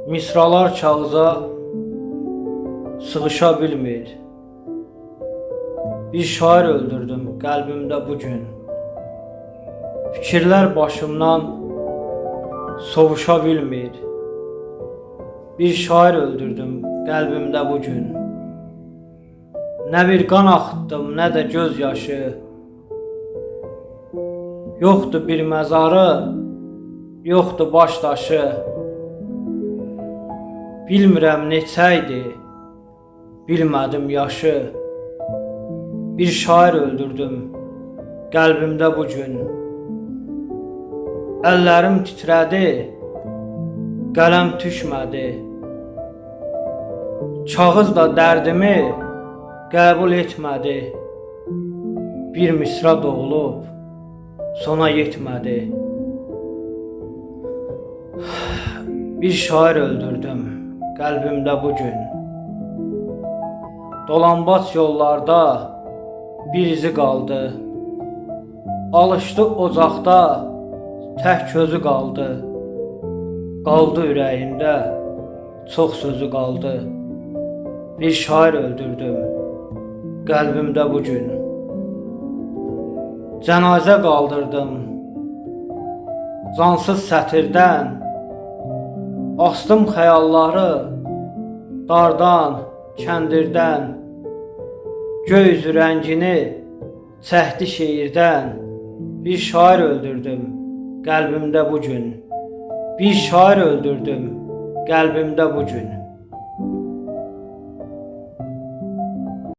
Misralar kağıza sığışa bilmir. Bir şair öldürdüm qəlbimdə bu gün. Fikirlər başımdan sovuşa bilmir. Bir şair öldürdüm qəlbimdə bu gün. Nə bir qan axıtdım, nə də göz yaşı. Yoxdur bir məzarı, yoxdur baş daşı. Bilmirəm neçə idi, bilmədim yaşı. Bir şair öldürdüm qəlbimdə bu gün. Əllərim titrədi, qələm tüşmədi. Kağız da dərdimi qəbul etmədi. Bir misra doğulub sona yetmədi. Bir şair öldürdüm qəlbimdə bu gün. Dolambac yollarda bir izi qaldı. Alışdı ocaqda tək közü qaldı. Qaldı ürəyimdə çox sözü qaldı. Bir şair öldürdüm qəlbimdə bu gün. Cənazə qaldırdım cansız sətirdən. Astım xəyalları dardan, kəndirdən. Göy üzü rəngini çəkdi şeirdən. Bir şair öldürdüm qəlbimdə bu gün. Bir şair öldürdüm qəlbimdə bu gün.